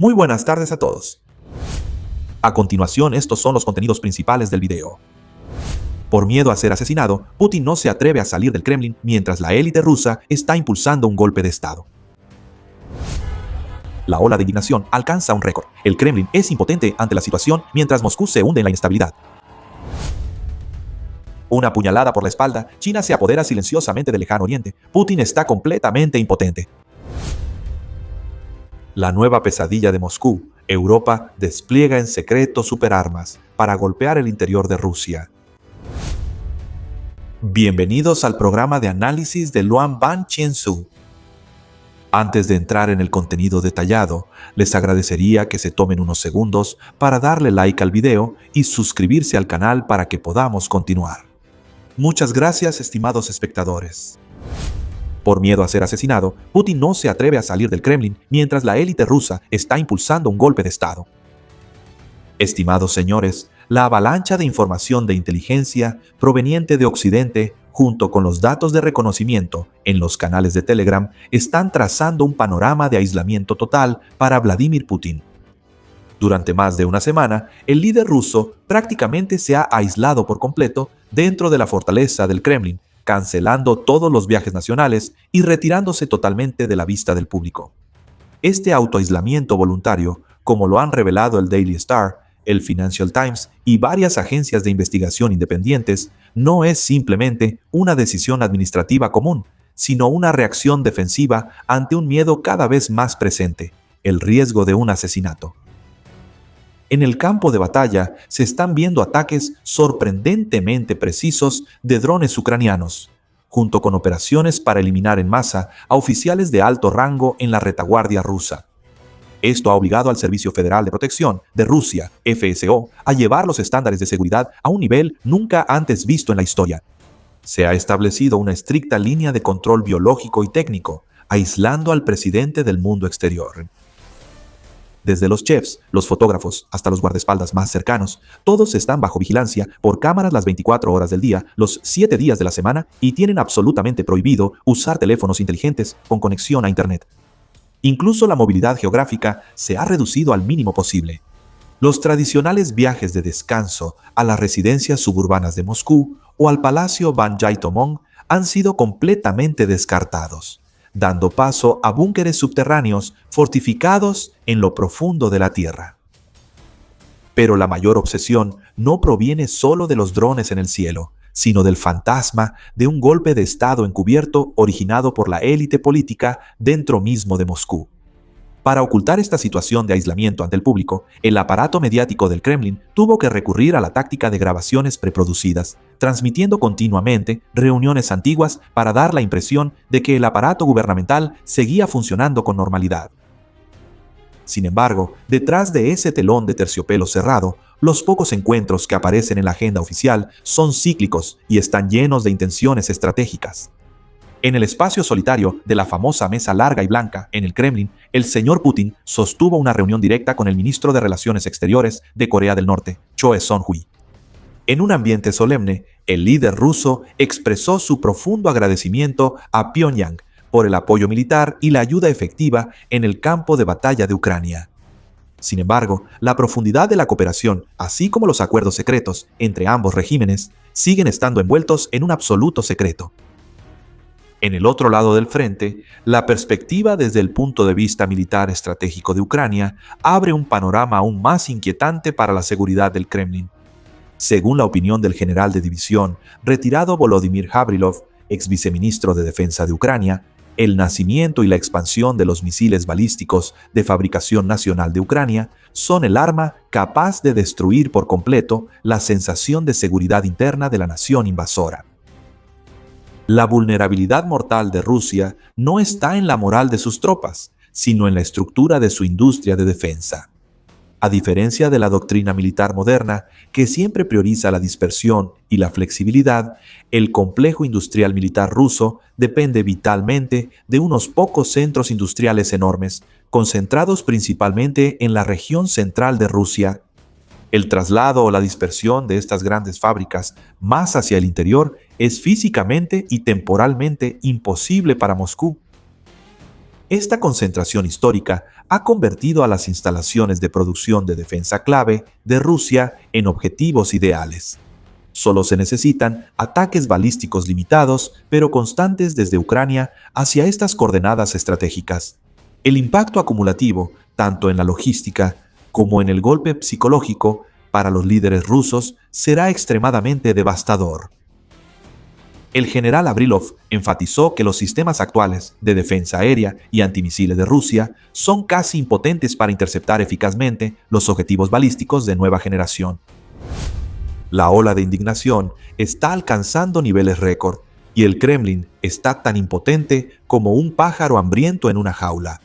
Muy buenas tardes a todos. A continuación, estos son los contenidos principales del video. Por miedo a ser asesinado, Putin no se atreve a salir del Kremlin mientras la élite rusa está impulsando un golpe de Estado. La ola de indignación alcanza un récord. El Kremlin es impotente ante la situación mientras Moscú se hunde en la inestabilidad. Una puñalada por la espalda, China se apodera silenciosamente del lejano oriente. Putin está completamente impotente. La nueva pesadilla de Moscú. Europa despliega en secreto superarmas para golpear el interior de Rusia. Bienvenidos al programa de análisis de Luan Ban Qiansu. Antes de entrar en el contenido detallado, les agradecería que se tomen unos segundos para darle like al video y suscribirse al canal para que podamos continuar. Muchas gracias, estimados espectadores. Por miedo a ser asesinado, Putin no se atreve a salir del Kremlin mientras la élite rusa está impulsando un golpe de Estado. Estimados señores, la avalancha de información de inteligencia proveniente de Occidente, junto con los datos de reconocimiento en los canales de Telegram, están trazando un panorama de aislamiento total para Vladimir Putin. Durante más de una semana, el líder ruso prácticamente se ha aislado por completo dentro de la fortaleza del Kremlin, cancelando todos los viajes nacionales y retirándose totalmente de la vista del público. Este autoaislamiento voluntario, como lo han revelado el Daily Star, el Financial Times y varias agencias de investigación independientes, no es simplemente una decisión administrativa común, sino una reacción defensiva ante un miedo cada vez más presente, el riesgo de un asesinato. En el campo de batalla se están viendo ataques sorprendentemente precisos de drones ucranianos, junto con operaciones para eliminar en masa a oficiales de alto rango en la retaguardia rusa. Esto ha obligado al Servicio Federal de Protección de Rusia, FSO, a llevar los estándares de seguridad a un nivel nunca antes visto en la historia. Se ha establecido una estricta línea de control biológico y técnico, aislando al presidente del mundo exterior. Desde los chefs, los fotógrafos, hasta los guardaespaldas más cercanos, todos están bajo vigilancia por cámaras las 24 horas del día, los 7 días de la semana y tienen absolutamente prohibido usar teléfonos inteligentes con conexión a Internet. Incluso la movilidad geográfica se ha reducido al mínimo posible. Los tradicionales viajes de descanso a las residencias suburbanas de Moscú o al Palacio Banjai-Tomong han sido completamente descartados, dando paso a búnkeres subterráneos fortificados en lo profundo de la tierra. Pero la mayor obsesión no proviene solo de los drones en el cielo, sino del fantasma de un golpe de Estado encubierto originado por la élite política dentro mismo de Moscú. Para ocultar esta situación de aislamiento ante el público, el aparato mediático del Kremlin tuvo que recurrir a la táctica de grabaciones preproducidas, transmitiendo continuamente reuniones antiguas para dar la impresión de que el aparato gubernamental seguía funcionando con normalidad. Sin embargo, detrás de ese telón de terciopelo cerrado, los pocos encuentros que aparecen en la agenda oficial son cíclicos y están llenos de intenciones estratégicas. En el espacio solitario de la famosa mesa larga y blanca en el Kremlin, el señor Putin sostuvo una reunión directa con el ministro de Relaciones Exteriores de Corea del Norte, Choe Son-hui. En un ambiente solemne, el líder ruso expresó su profundo agradecimiento a Pyongyang por el apoyo militar y la ayuda efectiva en el campo de batalla de Ucrania. Sin embargo, la profundidad de la cooperación, así como los acuerdos secretos entre ambos regímenes, siguen estando envueltos en un absoluto secreto. En el otro lado del frente, la perspectiva desde el punto de vista militar estratégico de Ucrania abre un panorama aún más inquietante para la seguridad del Kremlin. Según la opinión del general de división retirado Volodymyr Gavrilov, ex viceministro de Defensa de Ucrania, el nacimiento y la expansión de los misiles balísticos de fabricación nacional de Ucrania son el arma capaz de destruir por completo la sensación de seguridad interna de la nación invasora. La vulnerabilidad mortal de Rusia no está en la moral de sus tropas, sino en la estructura de su industria de defensa. A diferencia de la doctrina militar moderna, que siempre prioriza la dispersión y la flexibilidad, el complejo industrial militar ruso depende vitalmente de unos pocos centros industriales enormes, concentrados principalmente en la región central de Rusia. El traslado o la dispersión de estas grandes fábricas más hacia el interior es físicamente y temporalmente imposible para Moscú. Esta concentración histórica ha convertido a las instalaciones de producción de defensa clave de Rusia en objetivos ideales. Solo se necesitan ataques balísticos limitados, pero constantes desde Ucrania hacia estas coordenadas estratégicas. El impacto acumulativo, tanto en la logística como en el golpe psicológico, para los líderes rusos será extremadamente devastador. El general Avrilov enfatizó que los sistemas actuales de defensa aérea y antimisiles de Rusia son casi impotentes para interceptar eficazmente los objetivos balísticos de nueva generación. La ola de indignación está alcanzando niveles récord y el Kremlin está tan impotente como un pájaro hambriento en una jaula.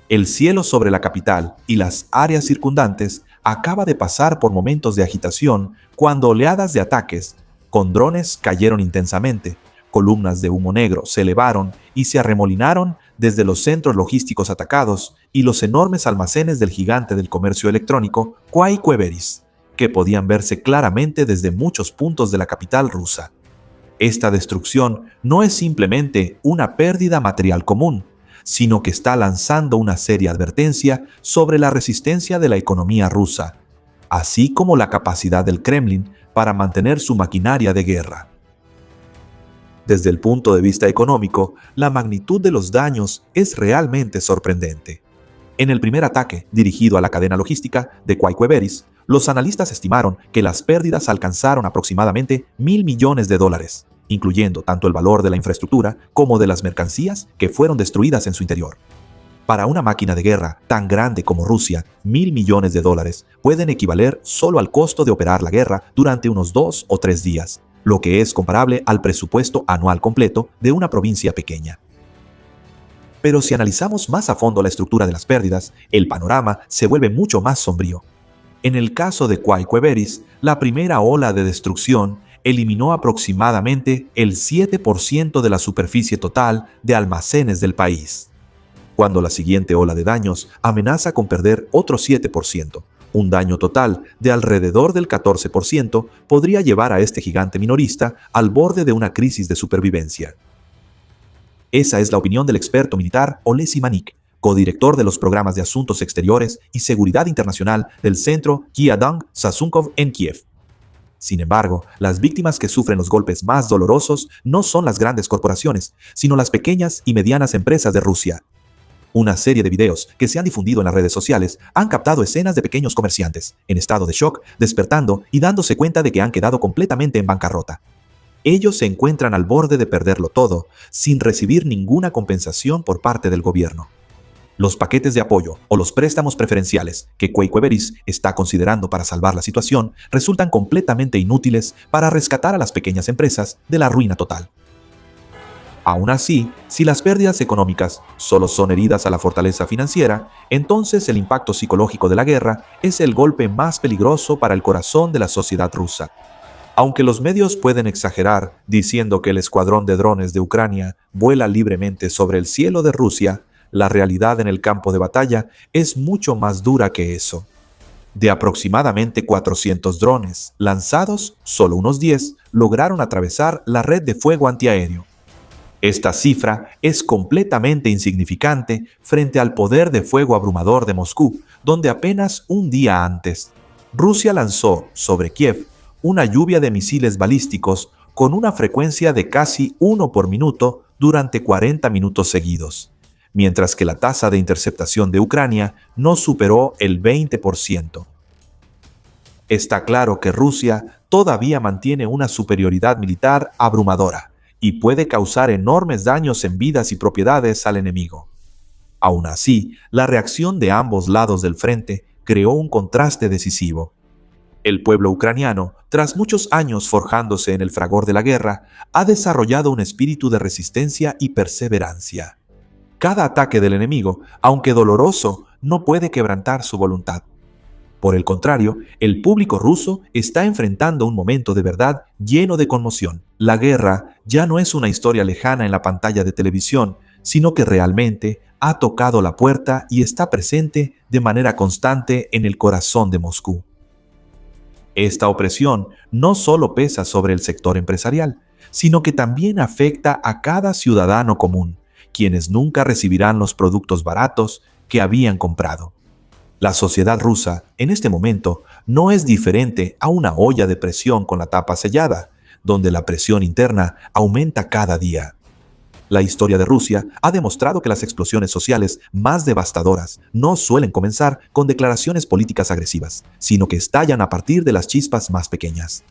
El cielo sobre la capital y las áreas circundantes acaba de pasar por momentos de agitación cuando oleadas de ataques con drones cayeron intensamente, columnas de humo negro se elevaron y se arremolinaron desde los centros logísticos atacados y los enormes almacenes del gigante del comercio electrónico Quai-Queveris, que podían verse claramente desde muchos puntos de la capital rusa. Esta destrucción no es simplemente una pérdida material común, sino que está lanzando una seria advertencia sobre la resistencia de la economía rusa, así como la capacidad del Kremlin para mantener su maquinaria de guerra. Desde el punto de vista económico, la magnitud de los daños es realmente sorprendente. En el primer ataque, dirigido a la cadena logística de Quai-Queveris, los analistas estimaron que las pérdidas alcanzaron aproximadamente $1.000 millones, incluyendo tanto el valor de la infraestructura como de las mercancías que fueron destruidas en su interior. Para una máquina de guerra tan grande como Rusia, $1.000 millones pueden equivaler solo al costo de operar la guerra durante unos 2 o 3 días, lo que es comparable al presupuesto anual completo de una provincia pequeña. Pero si analizamos más a fondo la estructura de las pérdidas, el panorama se vuelve mucho más sombrío. En el caso de Quai-Queveris, la primera ola de destrucción eliminó aproximadamente el 7% de la superficie total de almacenes del país, cuando la siguiente ola de daños amenaza con perder otro 7%. Un daño total de alrededor del 14% podría llevar a este gigante minorista al borde de una crisis de supervivencia. Esa es la opinión del experto militar Olesi Manik, codirector de los programas de Asuntos Exteriores y Seguridad Internacional del Centro Kyadang Sasunkov en Kiev. Sin embargo, las víctimas que sufren los golpes más dolorosos no son las grandes corporaciones, sino las pequeñas y medianas empresas de Rusia. Una serie de videos que se han difundido en las redes sociales han captado escenas de pequeños comerciantes, en estado de shock, despertando y dándose cuenta de que han quedado completamente en bancarrota. Ellos se encuentran al borde de perderlo todo, sin recibir ninguna compensación por parte del gobierno. Los paquetes de apoyo o los préstamos preferenciales que Quai-Queveris está considerando para salvar la situación resultan completamente inútiles para rescatar a las pequeñas empresas de la ruina total. Aún así, si las pérdidas económicas solo son heridas a la fortaleza financiera, entonces el impacto psicológico de la guerra es el golpe más peligroso para el corazón de la sociedad rusa. Aunque los medios pueden exagerar diciendo que el escuadrón de drones de Ucrania vuela libremente sobre el cielo de Rusia, la realidad en el campo de batalla es mucho más dura que eso. De aproximadamente 400 drones lanzados, solo unos 10 lograron atravesar la red de fuego antiaéreo. Esta cifra es completamente insignificante frente al poder de fuego abrumador de Moscú, donde apenas un día antes, Rusia lanzó sobre Kiev una lluvia de misiles balísticos con una frecuencia de casi 1 por minuto durante 40 minutos seguidos, mientras que la tasa de interceptación de Ucrania no superó el 20%. Está claro que Rusia todavía mantiene una superioridad militar abrumadora y puede causar enormes daños en vidas y propiedades al enemigo. Aún así, la reacción de ambos lados del frente creó un contraste decisivo. El pueblo ucraniano, tras muchos años forjándose en el fragor de la guerra, ha desarrollado un espíritu de resistencia y perseverancia. Cada ataque del enemigo, aunque doloroso, no puede quebrantar su voluntad. Por el contrario, el público ruso está enfrentando un momento de verdad lleno de conmoción. La guerra ya no es una historia lejana en la pantalla de televisión, sino que realmente ha tocado la puerta y está presente de manera constante en el corazón de Moscú. Esta opresión no solo pesa sobre el sector empresarial, sino que también afecta a cada ciudadano común quienes nunca recibirán los productos baratos que habían comprado. La sociedad rusa, en este momento, no es diferente a una olla de presión con la tapa sellada, donde la presión interna aumenta cada día. La historia de Rusia ha demostrado que las explosiones sociales más devastadoras no suelen comenzar con declaraciones políticas agresivas, sino que estallan a partir de las chispas más pequeñas.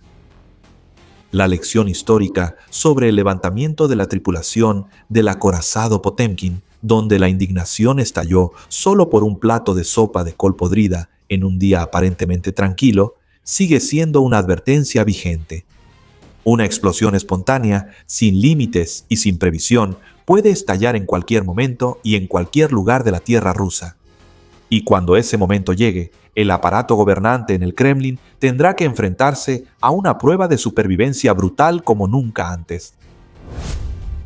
La lección histórica sobre el levantamiento de la tripulación del acorazado Potemkin, donde la indignación estalló solo por un plato de sopa de col podrida en un día aparentemente tranquilo, sigue siendo una advertencia vigente. Una explosión espontánea, sin límites y sin previsión, puede estallar en cualquier momento y en cualquier lugar de la tierra rusa. Y cuando ese momento llegue, el aparato gobernante en el Kremlin tendrá que enfrentarse a una prueba de supervivencia brutal como nunca antes.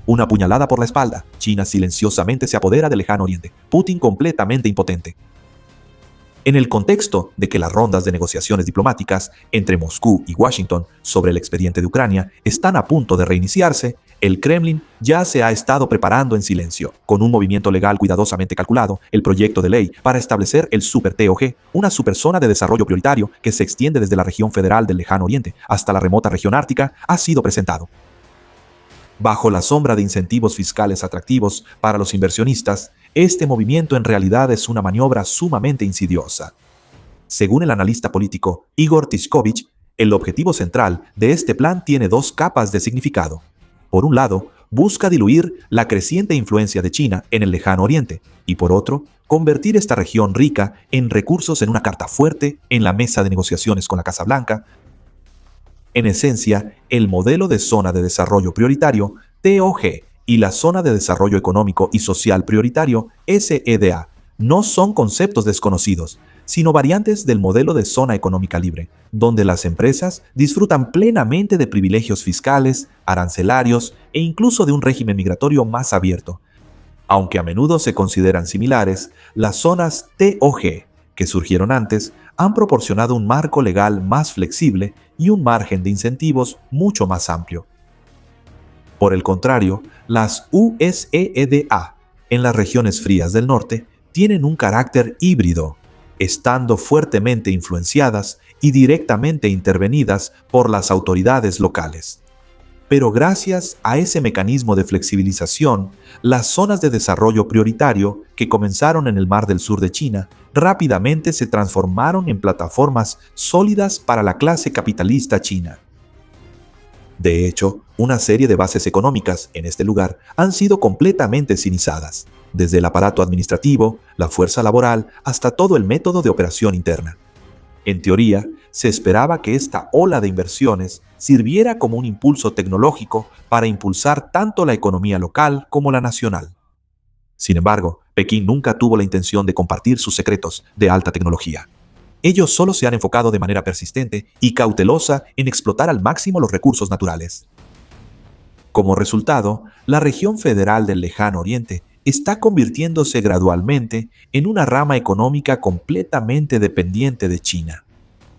Una puñalada por la espalda. China silenciosamente se apodera del lejano oriente. Putin completamente impotente. En el contexto de que las rondas de negociaciones diplomáticas entre Moscú y Washington sobre el expediente de Ucrania están a punto de reiniciarse, el Kremlin ya se ha estado preparando en silencio, con un movimiento legal cuidadosamente calculado. El proyecto de ley para establecer el Super TOG, una superzona de desarrollo prioritario que se extiende desde la región federal del lejano oriente hasta la remota región ártica, ha sido presentado. Bajo la sombra de incentivos fiscales atractivos para los inversionistas, este movimiento en realidad es una maniobra sumamente insidiosa. Según el analista político Igor Tishkovich, el objetivo central de este plan tiene dos capas de significado. Por un lado, busca diluir la creciente influencia de China en el lejano oriente, y por otro, convertir esta región rica en recursos en una carta fuerte en la mesa de negociaciones con la Casa Blanca. En esencia, el modelo de zona de desarrollo prioritario, TOG, y la zona de desarrollo económico y social prioritario, SEDA, no son conceptos desconocidos, sino variantes del modelo de zona económica libre, donde las empresas disfrutan plenamente de privilegios fiscales, arancelarios e incluso de un régimen migratorio más abierto. Aunque a menudo se consideran similares, las zonas TOG, que surgieron antes, han proporcionado un marco legal más flexible y un margen de incentivos mucho más amplio. Por el contrario, las USEDA, en las regiones frías del norte, tienen un carácter híbrido, estando fuertemente influenciadas y directamente intervenidas por las autoridades locales. Pero gracias a ese mecanismo de flexibilización, las zonas de desarrollo prioritario que comenzaron en el Mar del Sur de China rápidamente se transformaron en plataformas sólidas para la clase capitalista china. De hecho, una serie de bases económicas en este lugar han sido completamente sinizadas, desde el aparato administrativo, la fuerza laboral, hasta todo el método de operación interna. En teoría, se esperaba que esta ola de inversiones sirviera como un impulso tecnológico para impulsar tanto la economía local como la nacional. Sin embargo, Pekín nunca tuvo la intención de compartir sus secretos de alta tecnología. Ellos solo se han enfocado de manera persistente y cautelosa en explotar al máximo los recursos naturales. Como resultado, la región federal del lejano oriente está convirtiéndose gradualmente en una rama económica completamente dependiente de China.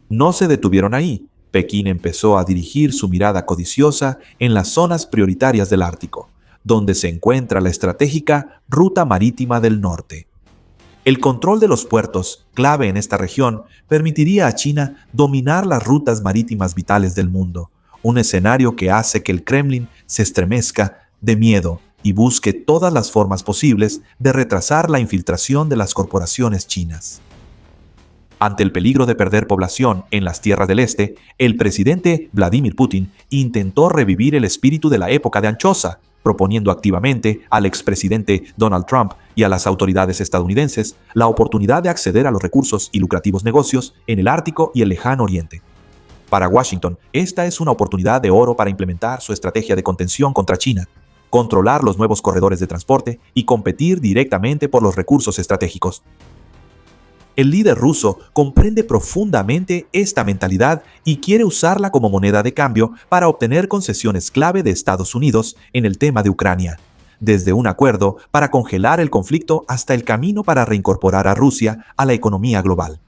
No se detuvieron ahí. Pekín empezó a dirigir su mirada codiciosa en las zonas prioritarias del Ártico, donde se encuentra la estratégica Ruta Marítima del Norte. El control de los puertos, clave en esta región, permitiría a China dominar las rutas marítimas vitales del mundo, un escenario que hace que el Kremlin se estremezca de miedo y busque todas las formas posibles de retrasar la infiltración de las corporaciones chinas. Ante el peligro de perder población en las tierras del este, el presidente Vladimir Putin intentó revivir el espíritu de la época de Anchosa, proponiendo activamente al expresidente Donald Trump y a las autoridades estadounidenses la oportunidad de acceder a los recursos y lucrativos negocios en el Ártico y el lejano oriente. Para Washington, esta es una oportunidad de oro para implementar su estrategia de contención contra China, controlar los nuevos corredores de transporte y competir directamente por los recursos estratégicos. El líder ruso comprende profundamente esta mentalidad y quiere usarla como moneda de cambio para obtener concesiones clave de Estados Unidos en el tema de Ucrania, desde un acuerdo para congelar el conflicto hasta el camino para reincorporar a Rusia a la economía global.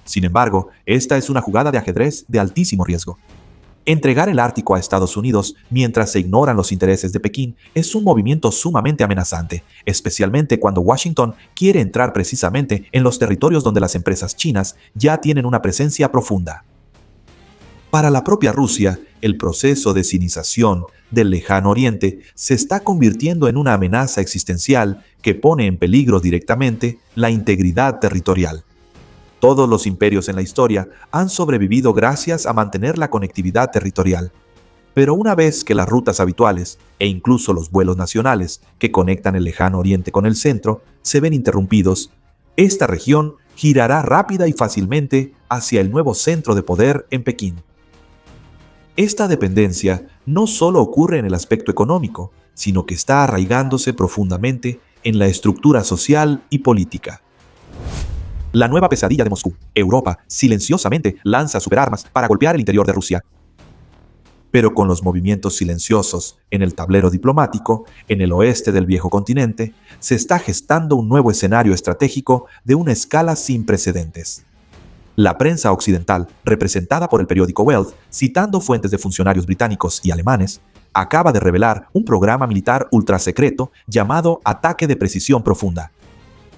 Sin embargo, esta es una jugada de ajedrez de altísimo riesgo. Entregar el Ártico a Estados Unidos mientras se ignoran los intereses de Pekín es un movimiento sumamente amenazante, especialmente cuando Washington quiere entrar precisamente en los territorios donde las empresas chinas ya tienen una presencia profunda. Para la propia Rusia, el proceso de sinización del Lejano Oriente se está convirtiendo en una amenaza existencial que pone en peligro directamente la integridad territorial. Todos los imperios en la historia han sobrevivido gracias a mantener la conectividad territorial. Pero una vez que las rutas habituales, e incluso los vuelos nacionales que conectan el Lejano Oriente con el centro, se ven interrumpidos, esta región girará rápida y fácilmente hacia el nuevo centro de poder en Pekín. Esta dependencia no solo ocurre en el aspecto económico, sino que está arraigándose profundamente en la estructura social y política. La nueva pesadilla de Moscú. Europa silenciosamente lanza superarmas para golpear el interior de Rusia. Pero con los movimientos silenciosos en el tablero diplomático, en el oeste del viejo continente, se está gestando un nuevo escenario estratégico de una escala sin precedentes. La prensa occidental, representada por el periódico Welt, citando fuentes de funcionarios británicos y alemanes, acaba de revelar un programa militar ultrasecreto llamado Ataque de Precisión Profunda.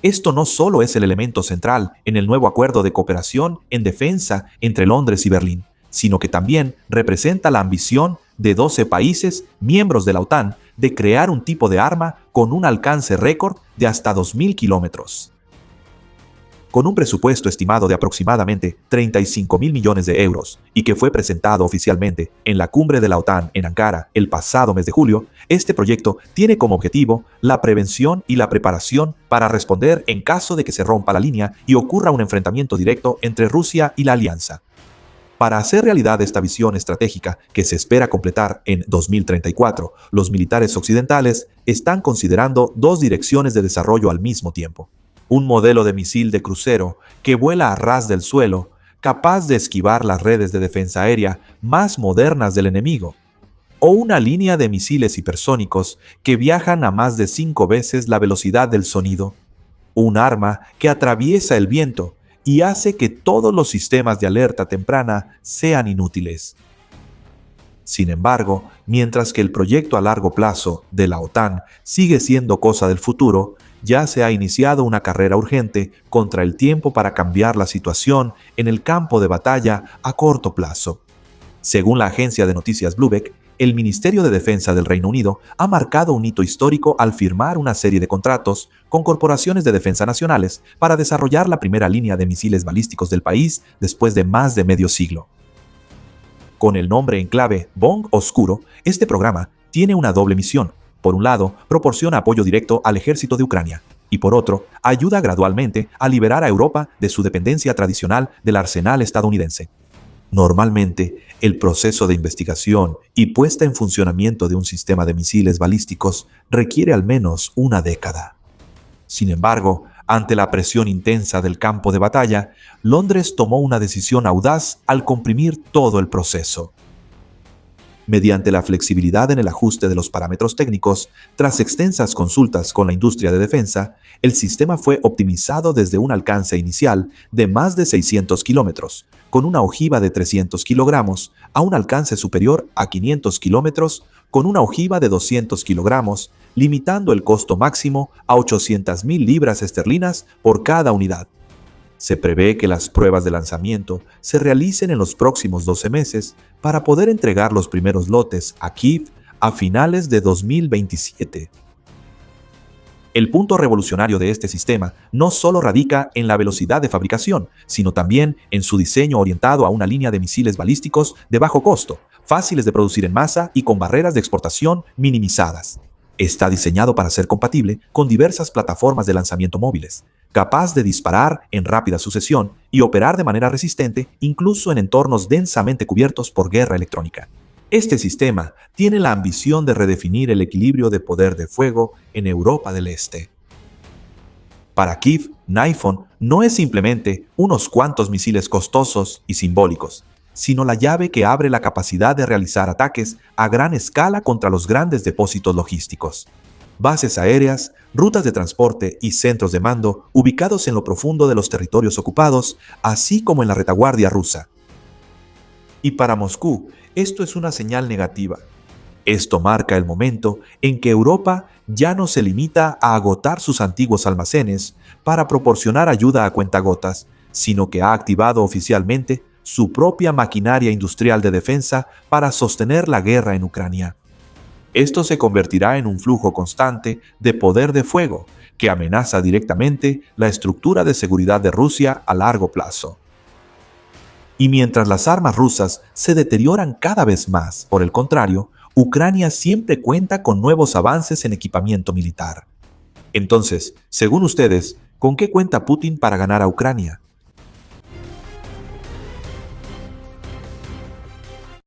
Esto no solo es el elemento central en el nuevo acuerdo de cooperación en defensa entre Londres y Berlín, sino que también representa la ambición de 12 países miembros de la OTAN de crear un tipo de arma con un alcance récord de hasta 2.000 kilómetros. Con un presupuesto estimado de aproximadamente 35.000 millones de euros y que fue presentado oficialmente en la cumbre de la OTAN en Ankara el pasado mes de julio, este proyecto tiene como objetivo la prevención y la preparación para responder en caso de que se rompa la línea y ocurra un enfrentamiento directo entre Rusia y la alianza. Para hacer realidad esta visión estratégica que se espera completar en 2034, los militares occidentales están considerando dos direcciones de desarrollo al mismo tiempo. Un modelo de misil de crucero que vuela a ras del suelo, capaz de esquivar las redes de defensa aérea más modernas del enemigo, o una línea de misiles hipersónicos que viajan a más de 5 veces la velocidad del sonido, un arma que atraviesa el viento y hace que todos los sistemas de alerta temprana sean inútiles. Sin embargo, mientras que el proyecto a largo plazo de la OTAN sigue siendo cosa del futuro, ya se ha iniciado una carrera urgente contra el tiempo para cambiar la situación en el campo de batalla a corto plazo. Según la agencia de noticias Bloomberg, el Ministerio de Defensa del Reino Unido ha marcado un hito histórico al firmar una serie de contratos con corporaciones de defensa nacionales para desarrollar la primera línea de misiles balísticos del país después de más de medio siglo. Con el nombre en clave Bong Oscuro, este programa tiene una doble misión. Por un lado, proporciona apoyo directo al ejército de Ucrania y por otro, ayuda gradualmente a liberar a Europa de su dependencia tradicional del arsenal estadounidense. Normalmente, el proceso de investigación y puesta en funcionamiento de un sistema de misiles balísticos requiere al menos una década. Sin embargo, ante la presión intensa del campo de batalla, Londres tomó una decisión audaz al comprimir todo el proceso. Mediante la flexibilidad en el ajuste de los parámetros técnicos, tras extensas consultas con la industria de defensa, el sistema fue optimizado desde un alcance inicial de más de 600 kilómetros, con una ojiva de 300 kilogramos, a un alcance superior a 500 kilómetros, con una ojiva de 200 kilogramos, limitando el costo máximo a 800.000 libras esterlinas por cada unidad. Se prevé que las pruebas de lanzamiento se realicen en los próximos 12 meses para poder entregar los primeros lotes a Kiev a finales de 2027. El punto revolucionario de este sistema no solo radica en la velocidad de fabricación, sino también en su diseño orientado a una línea de misiles balísticos de bajo costo, fáciles de producir en masa y con barreras de exportación minimizadas. Está diseñado para ser compatible con diversas plataformas de lanzamiento móviles, capaz de disparar en rápida sucesión y operar de manera resistente incluso en entornos densamente cubiertos por guerra electrónica. Este sistema tiene la ambición de redefinir el equilibrio de poder de fuego en Europa del Este. Para Kiev, Naifon no es simplemente unos cuantos misiles costosos y simbólicos, sino la llave que abre la capacidad de realizar ataques a gran escala contra los grandes depósitos logísticos, bases aéreas, rutas de transporte y centros de mando ubicados en lo profundo de los territorios ocupados, así como en la retaguardia rusa. Y para Moscú, esto es una señal negativa. Esto marca el momento en que Europa ya no se limita a agotar sus antiguos almacenes para proporcionar ayuda a cuentagotas, sino que ha activado oficialmente su propia maquinaria industrial de defensa para sostener la guerra en Ucrania. Esto se convertirá en un flujo constante de poder de fuego que amenaza directamente la estructura de seguridad de Rusia a largo plazo. Y mientras las armas rusas se deterioran cada vez más, por el contrario, Ucrania siempre cuenta con nuevos avances en equipamiento militar. Entonces, según ustedes, ¿con qué cuenta Putin para ganar a Ucrania?